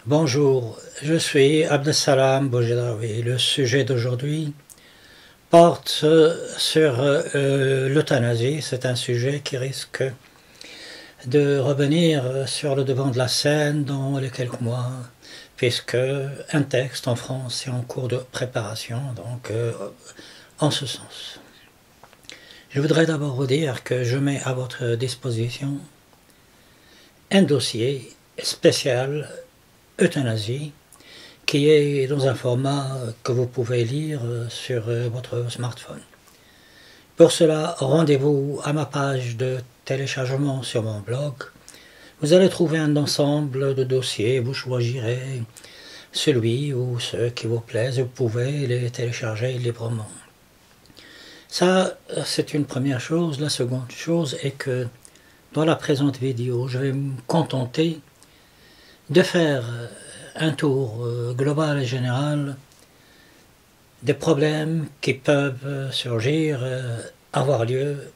Bonjour, je suis Abdesalam Boujedaoui. Le sujet d'aujourd'hui porte sur l'euthanasie. C'est un sujet qui risque de revenir sur le devant de la scène dans les quelques mois, puisque un texte en France est en cours de préparation, donc en ce sens. Je voudrais d'abord vous dire que je mets à votre disposition un dossier spécial euthanasie, qui est dans un format que vous pouvez lire sur votre smartphone. Pour cela, rendez-vous à ma page de téléchargement sur mon blog. Vous allez trouver un ensemble de dossiers, vous choisirez celui ou ceux qui vous plaisent, vous pouvez les télécharger librement. Ça, c'est une première chose. La seconde chose est que dans la présente vidéo, je vais me contenter de faire un tour global et général des problèmes qui peuvent surgir, avoir lieu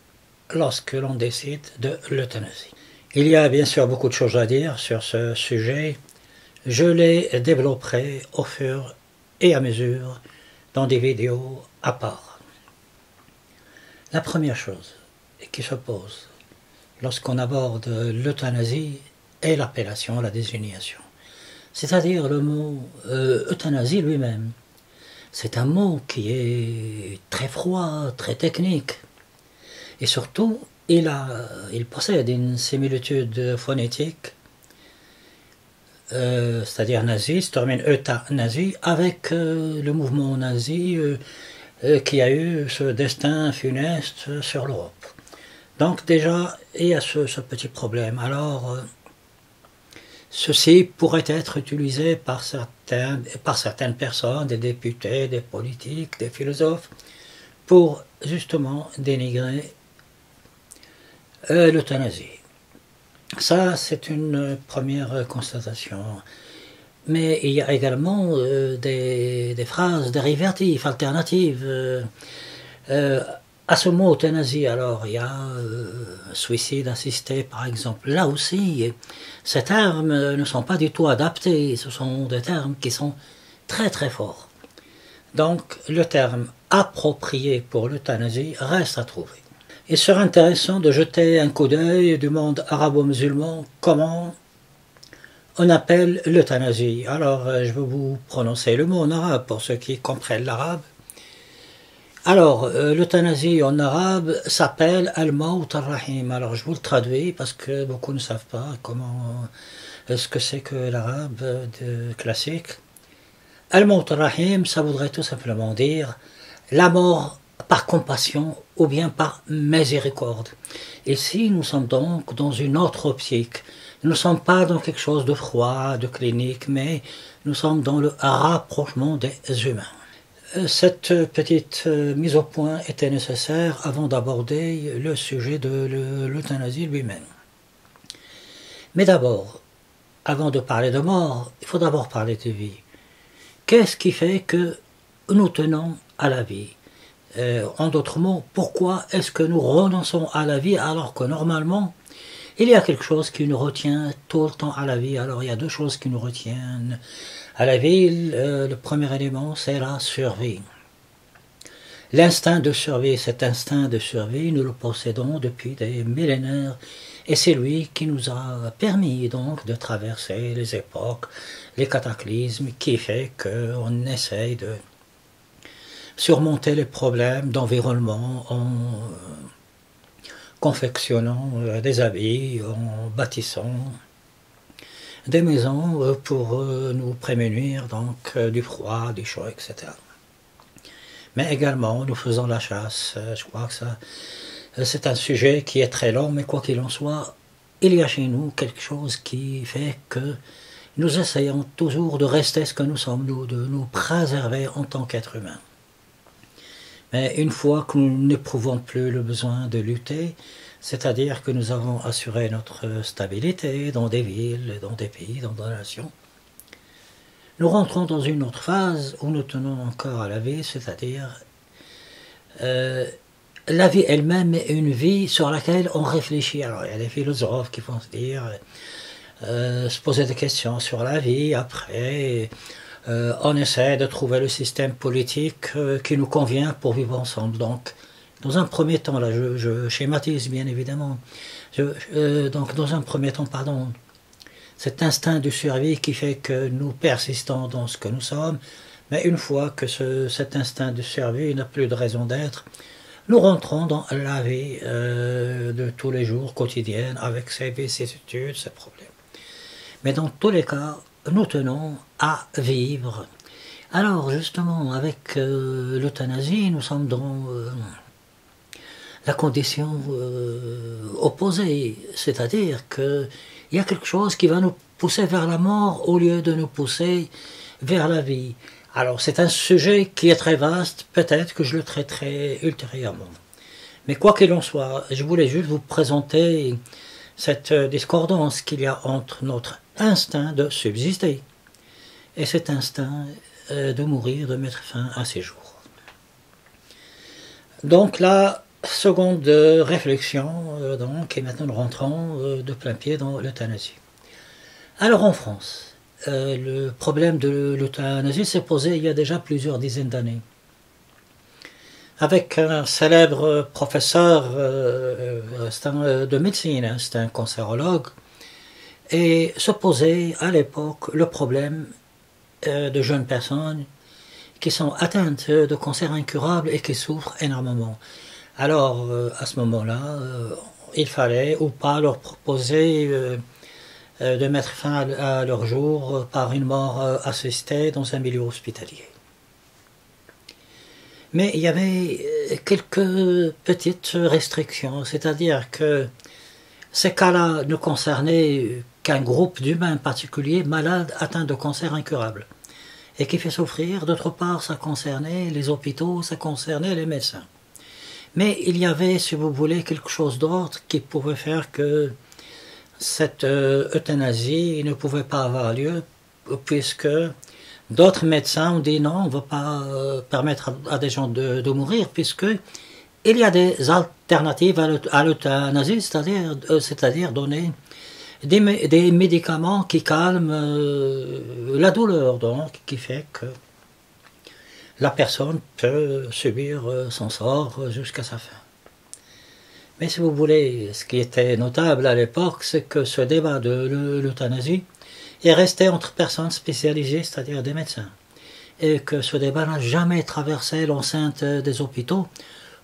lorsque l'on décide de l'euthanasie. Il y a bien sûr beaucoup de choses à dire sur ce sujet. Je les développerai au fur et à mesure dans des vidéos à part. La première chose qui se pose lorsqu'on aborde l'euthanasie est l'appellation, la désignation. C'est-à-dire le mot euthanasie lui-même. C'est un mot qui est très froid, très technique. Et surtout, il possède une similitude phonétique, c'est-à-dire nazi, se termine euthanasie, avec le mouvement nazi qui a eu ce destin funeste sur l'Europe. Donc déjà, il y a ce petit problème. Alors, ceci pourrait être utilisé par certaines personnes, des députés, des politiques, des philosophes, pour justement dénigrer l'euthanasie. Ça, c'est une première constatation. Mais il y a également des phrases dérivatives, alternatives à ce mot euthanasie. Alors, il y a suicide assisté, par exemple. Là aussi, ces termes ne sont pas du tout adaptés. Ce sont des termes qui sont très très forts. Donc, le terme approprié pour l'euthanasie reste à trouver. Il serait intéressant de jeter un coup d'œil du monde arabo-musulman, comment on appelle l'euthanasie. Alors, je vais vous prononcer le mot en arabe pour ceux qui comprennent l'arabe. Alors, l'euthanasie en arabe s'appelle al-maut ar-rahim. Alors, je vous le traduis parce que beaucoup ne savent pas ce que c'est que l'arabe classique. Al-maut ar-rahim, ça voudrait tout simplement dire la mort par compassion ou bien par miséricorde. Ici, nous sommes donc dans une autre optique. Nous ne sommes pas dans quelque chose de froid, de clinique, mais nous sommes dans le rapprochement des humains. Cette petite mise au point était nécessaire avant d'aborder le sujet de l'euthanasie lui-même. Mais d'abord, avant de parler de mort, il faut d'abord parler de vie. Qu'est-ce qui fait que nous tenons à la vie? En d'autres mots, pourquoi est-ce que nous renonçons à la vie alors que normalement, il y a quelque chose qui nous retient tout le temps à la vie? Alors il y a deux choses qui nous retiennent à la vie. Le premier élément, c'est la survie. L'instinct de survie, cet instinct de survie, nous le possédons depuis des millénaires et c'est lui qui nous a permis donc de traverser les époques, les cataclysmes, qui fait qu'on essaye de surmonter les problèmes d'environnement en confectionnant des habits, en bâtissant des maisons pour nous prémunir donc du froid, du chaud, etc. Mais également, nous faisons la chasse. Je crois que c'est un sujet qui est très long, mais quoi qu'il en soit, il y a chez nous quelque chose qui fait que nous essayons toujours de rester ce que nous sommes, de nous préserver en tant qu'êtres humains. Mais une fois que nous n'éprouvons plus le besoin de lutter, c'est-à-dire que nous avons assuré notre stabilité dans des villes, dans des pays, dans des nations, nous rentrons dans une autre phase où nous tenons encore à la vie, c'est-à-dire la vie elle-même est une vie sur laquelle on réfléchit. Alors il y a des philosophes qui vont se dire se poser des questions sur la vie. Après, on essaie de trouver le système politique qui nous convient pour vivre ensemble. Donc, dans un premier temps, là, je schématise bien évidemment. Donc, dans un premier temps, pardon, cet instinct de survie qui fait que nous persistons dans ce que nous sommes, mais une fois que cet instinct de survie n'a plus de raison d'être, nous rentrons dans la vie de tous les jours, quotidienne, avec ses vicissitudes, ses problèmes. Mais dans tous les cas, nous tenons à vivre. Alors justement, avec l'euthanasie, nous sommes dans la condition opposée, c'est-à-dire qu'il y a quelque chose qui va nous pousser vers la mort au lieu de nous pousser vers la vie. Alors c'est un sujet qui est très vaste, peut-être que je le traiterai ultérieurement. Mais quoi qu'il en soit, je voulais juste vous présenter cette discordance qu'il y a entre notre instinct de subsister et cet instinct de mourir, de mettre fin à ses jours. Donc la seconde réflexion, et maintenant nous rentrons de plein pied dans l'euthanasie. Alors en France, le problème de l'euthanasie s'est posé il y a déjà plusieurs dizaines d'années. Avec un célèbre professeur de médecine, c'est un cancérologue, et se posait à l'époque le problème de jeunes personnes qui sont atteintes de cancer incurable et qui souffrent énormément. Alors, à ce moment-là, il fallait ou pas leur proposer de mettre fin à leur jour par une mort assistée dans un milieu hospitalier. Mais il y avait quelques petites restrictions, c'est-à-dire que ces cas-là ne concernaient qu'un groupe d'humains particuliers malades atteints de cancer incurable et qui fait souffrir. D'autre part, ça concernait les hôpitaux, ça concernait les médecins. Mais il y avait, si vous voulez, quelque chose d'autre qui pouvait faire que cette euthanasie ne pouvait pas avoir lieu, puisque d'autres médecins ont dit non, on ne va pas permettre à des gens de mourir, puisque il y a des alternatives à l'euthanasie, c'est-à-dire donner des médicaments qui calment la douleur, donc qui fait que la personne peut subir son sort jusqu'à sa fin. Mais si vous voulez, ce qui était notable à l'époque, c'est que ce débat de l'euthanasie est resté entre personnes spécialisées, c'est-à-dire des médecins, et que ce débat n'a jamais traversé l'enceinte des hôpitaux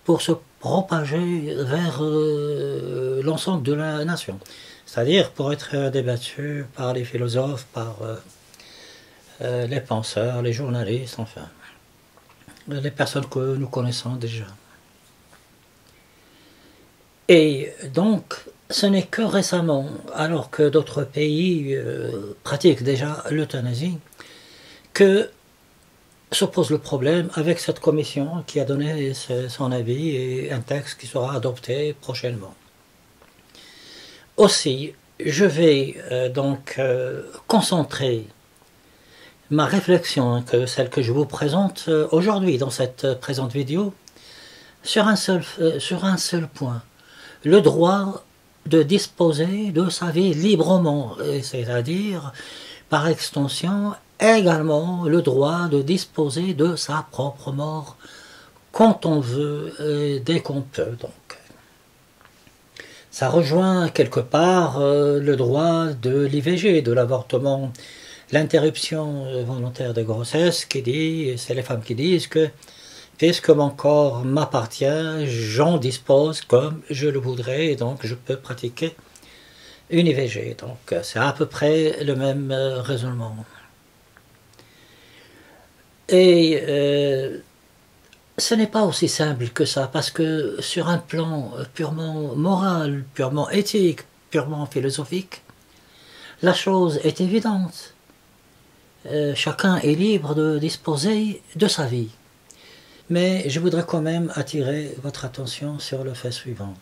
pour se propager vers l'ensemble de la nation, c'est-à-dire pour être débattu par les philosophes, par les penseurs, les journalistes, enfin, les personnes que nous connaissons déjà. Et donc, ce n'est que récemment, alors que d'autres pays pratiquent déjà l'euthanasie, que se pose le problème avec cette commission qui a donné son avis et un texte qui sera adopté prochainement. Aussi, je vais concentrer ma réflexion, celle que je vous présente aujourd'hui dans cette présente vidéo, sur un seul point. Le droit de disposer de sa vie librement, c'est-à-dire, par extension, également le droit de disposer de sa propre mort quand on veut et dès qu'on peut. Donc, ça rejoint quelque part le droit de l'IVG, de l'avortement, l'interruption volontaire de grossesse qui dit, c'est les femmes qui disent que puisque mon corps m'appartient, j'en dispose comme je le voudrais, et donc je peux pratiquer une IVG. Donc c'est à peu près le même raisonnement. Et ce n'est pas aussi simple que ça, parce que sur un plan purement moral, purement éthique, purement philosophique, la chose est évidente. Chacun est libre de disposer de sa vie. Mais je voudrais quand même attirer votre attention sur le fait suivant.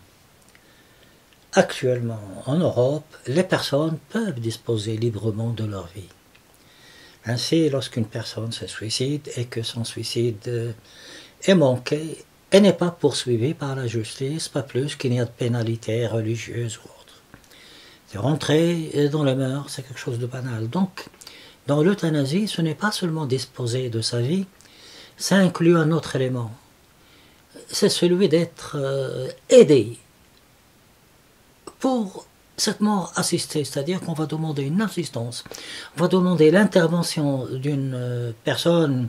Actuellement, en Europe, les personnes peuvent disposer librement de leur vie. Ainsi, lorsqu'une personne se suicide et que son suicide est manqué, elle n'est pas poursuivie par la justice, pas plus qu'il n'y a de pénalité religieuse ou autre. C'est rentrer dans les mœurs, c'est quelque chose de banal. Donc, dans l'euthanasie, ce n'est pas seulement disposer de sa vie, ça inclut un autre élément. C'est celui d'être aidé pour cette mort assistée, c'est-à-dire qu'on va demander une assistance, on va demander l'intervention d'une personne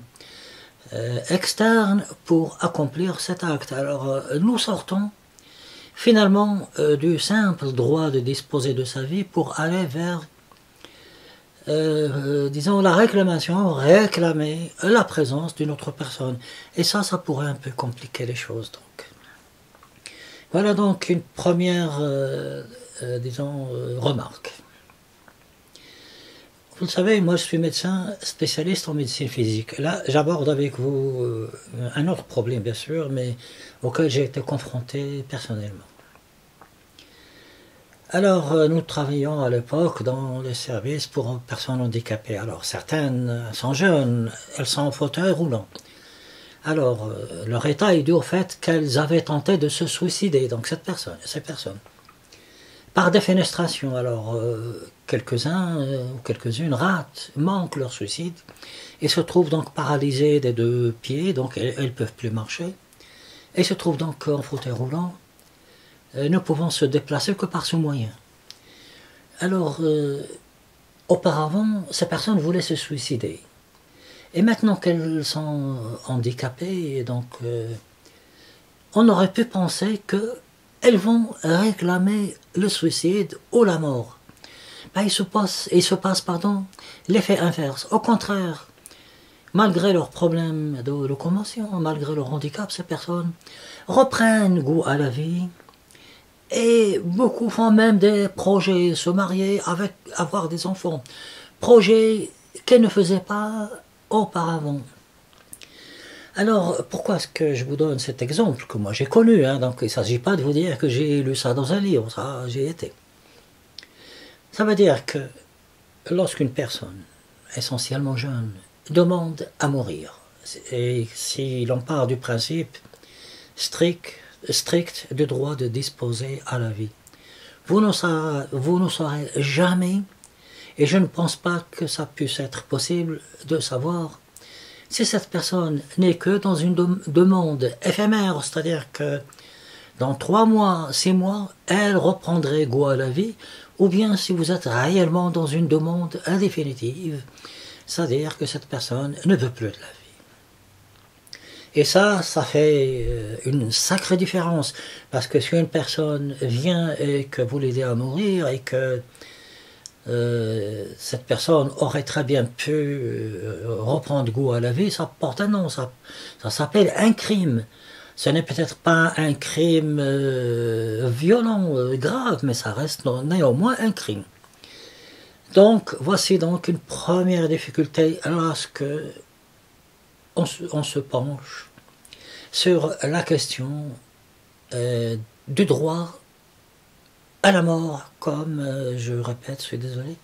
externe pour accomplir cet acte. Alors nous sortons finalement du simple droit de disposer de sa vie pour aller vers, disons, la réclamation, réclamer la présence d'une autre personne. Et ça pourrait un peu compliquer les choses. Donc. Voilà donc une première, disons, remarque. Vous le savez, moi je suis médecin spécialiste en médecine physique. Là, j'aborde avec vous un autre problème, bien sûr, mais auquel j'ai été confronté personnellement. Alors, nous travaillions à l'époque dans les services pour personnes handicapées. Alors, certaines sont jeunes, elles sont en fauteuil roulant. Alors, leur état est dû au fait qu'elles avaient tenté de se suicider, donc ces personnes. Par défenestration, alors quelques-uns ou quelques-unes ratent, manquent leur suicide et se trouvent donc paralysées des deux pieds, donc elles ne peuvent plus marcher, et se trouvent donc en fauteuil roulant, ne pouvant se déplacer que par ce moyen. Alors, auparavant, ces personnes voulaient se suicider. Et maintenant qu'elles sont handicapées, donc, on aurait pu penser qu'elles vont réclamer le suicide ou la mort. Ben, il se passe l'effet inverse. Au contraire, malgré leurs problèmes de locomotion, malgré leur handicap, ces personnes reprennent goût à la vie et beaucoup font même des projets, se marier, avoir des enfants. Projets qu'elles ne faisaient pas auparavant. Alors, pourquoi est-ce que je vous donne cet exemple que moi j'ai connu, donc il ne s'agit pas de vous dire que j'ai lu ça dans un livre, ça j'y étais. Ça veut dire que lorsqu'une personne, essentiellement jeune, demande à mourir, et si l'on part du principe strict du droit de disposer à la vie, vous ne saurez jamais, et je ne pense pas que ça puisse être possible de savoir si cette personne n'est que dans une demande éphémère, c'est-à-dire que dans 3 mois, 6 mois, elle reprendrait goût à la vie, ou bien si vous êtes réellement dans une demande indéfinitive, c'est-à-dire que cette personne ne veut plus de la vie. Et ça fait une sacrée différence, parce que si une personne vient et que vous l'aidez à mourir, et que cette personne aurait très bien pu reprendre goût à la vie, ça porte un nom, ça s'appelle un crime. Ce n'est peut-être pas un crime violent, grave, mais ça reste néanmoins un crime. Donc, voici donc une première difficulté lorsque on se penche sur la question du droit à la mort, comme, je répète, je suis désolé,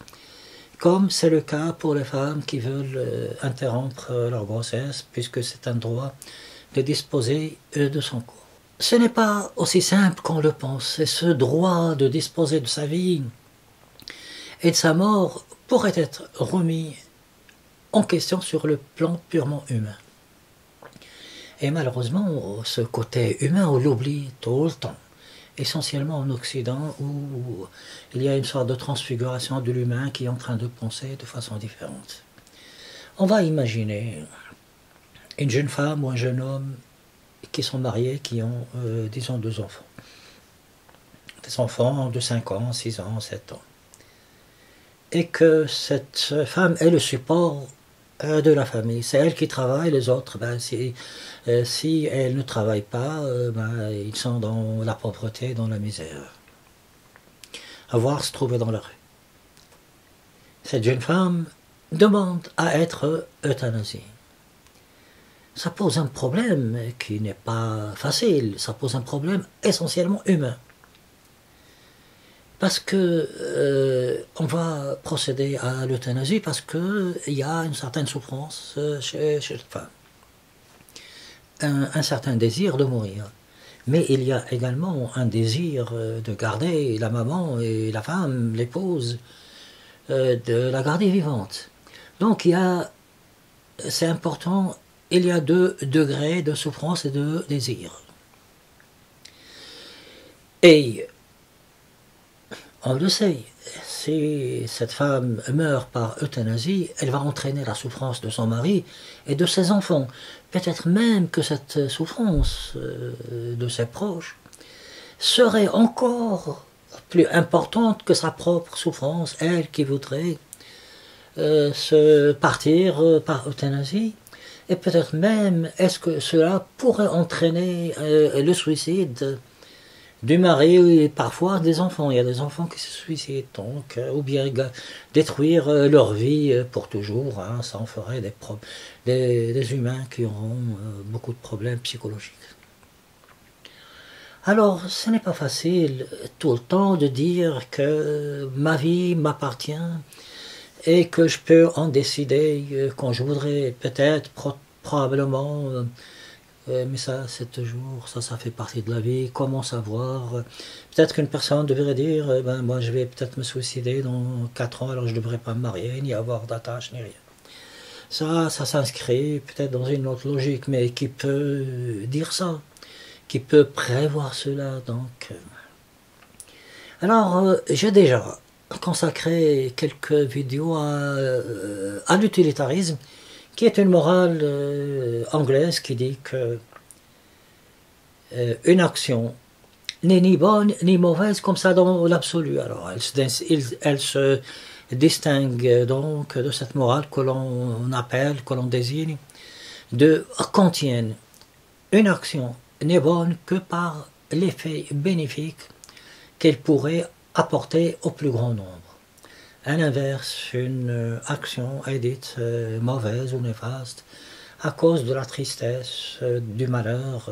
comme c'est le cas pour les femmes qui veulent interrompre leur grossesse, puisque c'est un droit de disposer de son corps. Ce n'est pas aussi simple qu'on le pense, et ce droit de disposer de sa vie et de sa mort pourrait être remis en question sur le plan purement humain. Et malheureusement, ce côté humain, on l'oublie tout le temps. Essentiellement en Occident, où il y a une sorte de transfiguration de l'humain qui est en train de penser de façon différente. On va imaginer une jeune femme ou un jeune homme qui sont mariés, qui ont, disons, 2 enfants. Des enfants de 5 ans, 6 ans, 7 ans. Et que cette femme est le support de la famille. C'est elle qui travaille, les autres, si elle ne travaille pas, ils sont dans la pauvreté, dans la misère. À voir se trouver dans la rue. Cette jeune femme demande à être euthanasiée. Ça pose un problème qui n'est pas facile, ça pose un problème essentiellement humain. Parce que on va procéder à l'euthanasie parce qu'il y a une certaine souffrance chez cette femme. Un certain désir de mourir. Mais il y a également un désir de garder la maman et la femme, l'épouse, de la garder vivante. Donc c'est important, il y a 2 degrés de souffrance et de désir. Et on le sait, si cette femme meurt par euthanasie, elle va entraîner la souffrance de son mari et de ses enfants. Peut-être même que cette souffrance de ses proches serait encore plus importante que sa propre souffrance, elle qui voudrait se partir par euthanasie. Et peut-être même, est-ce que cela pourrait entraîner le suicide du mari et parfois des enfants. Il y a des enfants qui se suicident, donc, ou bien détruire leur vie pour toujours. Hein, ça en ferait des humains qui auront beaucoup de problèmes psychologiques. Alors, ce n'est pas facile tout le temps de dire que ma vie m'appartient et que je peux en décider quand je voudrais, peut-être, probablement. Mais ça, c'est toujours, ça fait partie de la vie. Comment savoir? Peut-être qu'une personne devrait dire, moi je vais peut-être me suicider dans 4 ans, alors je ne devrais pas me marier, ni avoir d'attache, ni rien. Ça s'inscrit peut-être dans une autre logique, mais qui peut dire ça? Qui peut prévoir cela? Donc, alors, j'ai déjà consacré quelques vidéos à l'utilitarisme, qui est une morale anglaise qui dit que une action n'est ni bonne ni mauvaise comme ça dans l'absolu. Alors elle se distingue donc de cette morale que l'on appelle, que l'on désigne, contiennent une action n'est bonne que par l'effet bénéfique qu'elle pourrait apporter au plus grand nombre. À l'inverse, une action est dite mauvaise ou néfaste à cause de la tristesse, du malheur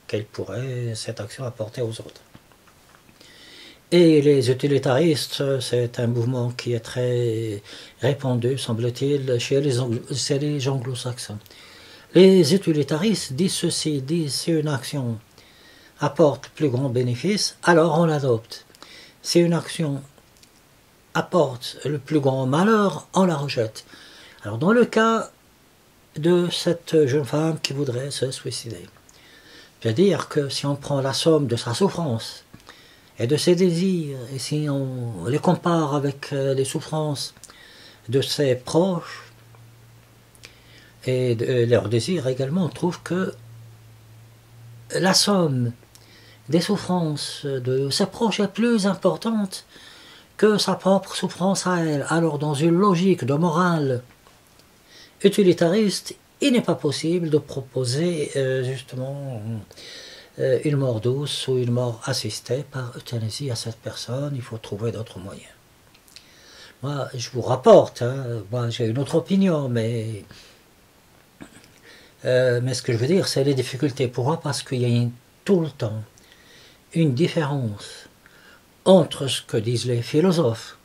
qu'elle pourrait, cette action, apporter aux autres. Et les utilitaristes, c'est un mouvement qui est très répandu, semble-t-il, chez les anglo-saxons. Les utilitaristes disent ceci, disent si une action apporte plus grand bénéfice, alors on l'adopte. Si une action apporte le plus grand malheur, on la rejette. Alors dans le cas de cette jeune femme qui voudrait se suicider, je veux dire que si on prend la somme de sa souffrance et de ses désirs, et si on les compare avec les souffrances de ses proches et de leurs désirs également, on trouve que la somme des souffrances de ses proches est plus importante que sa propre souffrance à elle. Alors dans une logique de morale utilitariste, il n'est pas possible de proposer justement une mort douce ou une mort assistée par euthanasie à cette personne. Il faut trouver d'autres moyens. Moi, je vous rapporte, moi j'ai une autre opinion, mais ce que je veux dire, c'est les difficultés. Pourquoi? Parce qu'il y a tout le temps une différence entre ce que disent les philosophes.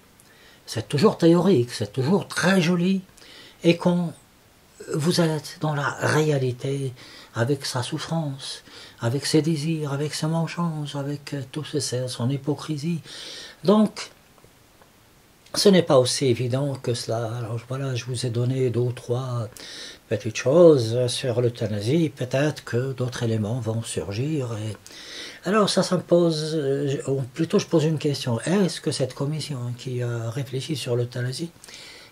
C'est toujours théorique, c'est toujours très joli, et quand vous êtes dans la réalité, avec sa souffrance, avec ses désirs, avec ses mangeances, avec tout ceci, son hypocrisie. Donc, ce n'est pas aussi évident que cela. Alors voilà, je vous ai donné 2 ou 3 petites choses sur l'euthanasie, peut-être que d'autres éléments vont surgir. Alors ça me pose, ou plutôt je pose une question, est-ce que cette commission qui a réfléchi sur l'euthanasie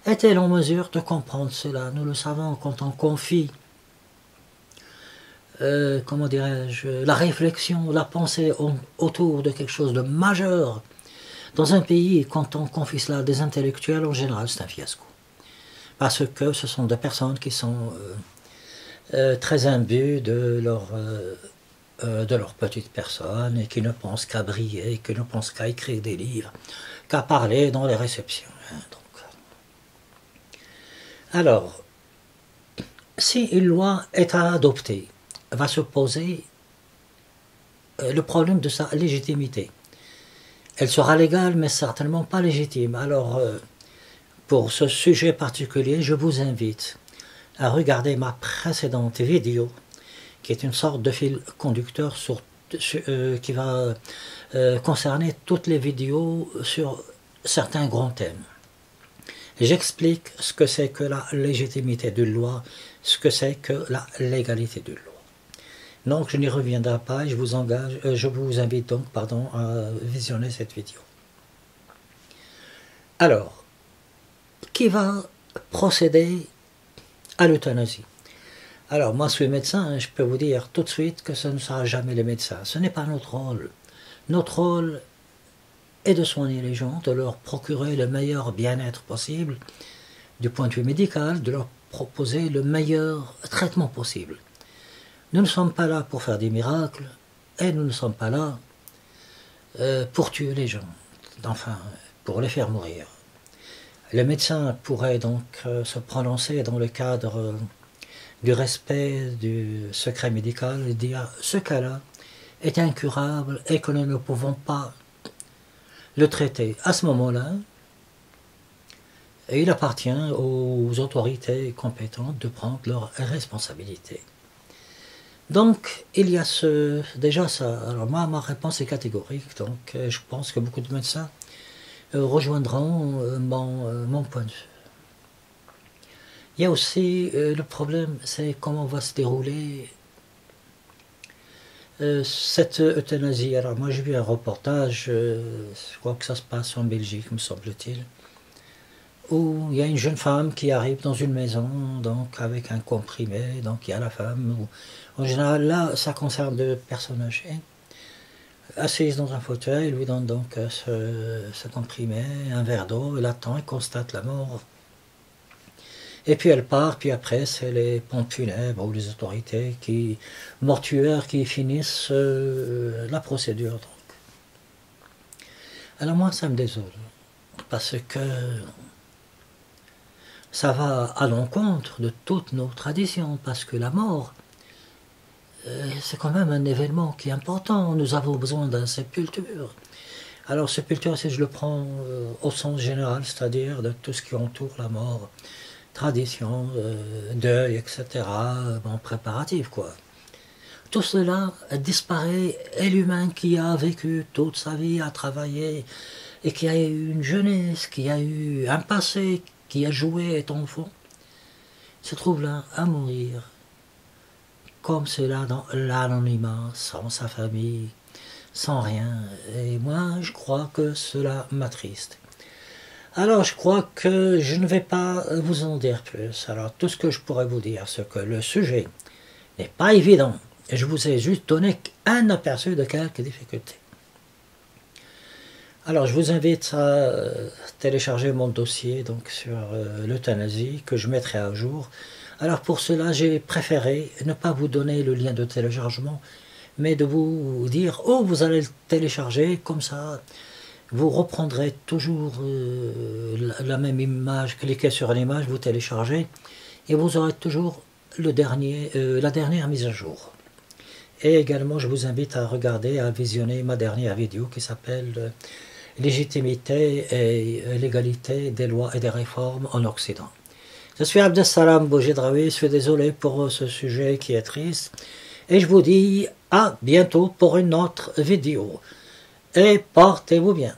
est-elle en mesure de comprendre cela? Nous le savons, quand on confie, comment dirais-je, la réflexion, la pensée autour de quelque chose de majeur, dans un pays, quand on confie cela à des intellectuels, en général, c'est un fiasco. Parce que ce sont des personnes qui sont très imbues de leur petite personne et qui ne pensent qu'à briller, qui ne pensent qu'à écrire des livres, qu'à parler dans les réceptions. Alors, si une loi est à adopter, va se poser le problème de sa légitimité. Elle sera légale, mais certainement pas légitime. Alors, pour ce sujet particulier, je vous invite à regarder ma précédente vidéo, qui est une sorte de fil conducteur sur qui va concerner toutes les vidéos sur certains grands thèmes. J'explique ce que c'est que la légitimité d'une loi, ce que c'est que la légalité d'une loi. Donc je n'y reviendrai pas et je vous invite donc à visionner cette vidéo. Alors, qui va procéder à l'euthanasie? Alors moi je suis médecin, je peux vous dire tout de suite que ce ne sera jamais les médecins. Ce n'est pas notre rôle. Notre rôle est de soigner les gens, de leur procurer le meilleur bien-être possible du point de vue médical, de leur proposer le meilleur traitement possible. Nous ne sommes pas là pour faire des miracles et nous ne sommes pas là pour tuer les gens, enfin pour les faire mourir. Le médecin pourrait donc se prononcer dans le cadre du respect du secret médical et dire ce cas-là est incurable et que nous ne pouvons pas le traiter. À ce moment-là, il appartient aux autorités compétentes de prendre leurs responsabilités. Donc, il y a déjà ça. Alors moi, ma réponse est catégorique, donc je pense que beaucoup de médecins rejoindront mon point de vue. Il y a aussi le problème, c'est comment va se dérouler cette euthanasie. Alors moi j'ai vu un reportage, je crois que ça se passe en Belgique me semble-t-il, où il y a une jeune femme qui arrive dans une maison, donc avec un comprimé, donc il y a la femme, en général là ça concerne des personnes âgées, assise dans un fauteuil, il lui donne donc ce comprimé, un verre d'eau, elle attend, elle constate la mort. Et puis elle part, puis après c'est les pompes funèbres ou les autorités mortuaires qui finissent la procédure. Donc. Alors moi ça me désole, parce que ça va à l'encontre de toutes nos traditions, parce que la mort, c'est quand même un événement qui est important, nous avons besoin d'un sépulture. Alors sépulture, si je le prends au sens général, c'est-à-dire de tout ce qui entoure la mort, tradition, deuil, etc., préparatif, quoi. Tout cela disparaît, et l'humain qui a vécu toute sa vie, a travaillé, et qui a eu une jeunesse, qui a eu un passé, qui a joué étant enfant, se trouve là à mourir, comme cela dans l'anonymat, sans sa famille, sans rien. Et moi, je crois que cela m'attriste. Alors, je crois que je ne vais pas vous en dire plus. Alors, tout ce que je pourrais vous dire, c'est que le sujet n'est pas évident. Et je vous ai juste donné un aperçu de quelques difficultés. Alors, je vous invite à télécharger mon dossier donc, sur l'euthanasie, que je mettrai à jour. Alors, pour cela, j'ai préféré ne pas vous donner le lien de téléchargement, mais de vous dire « Oh, vous allez le télécharger, comme ça... » Vous reprendrez toujours la même image, cliquez sur l'image, vous téléchargez, et vous aurez toujours la dernière mise à jour. Et également, je vous invite à regarder, à visionner ma dernière vidéo qui s'appelle « Légitimité et légalité des lois et des réformes en Occident ». Je suis Abdessalam Boujedraoui, je suis désolé pour ce sujet qui est triste, et je vous dis à bientôt pour une autre vidéo. Et portez-vous bien.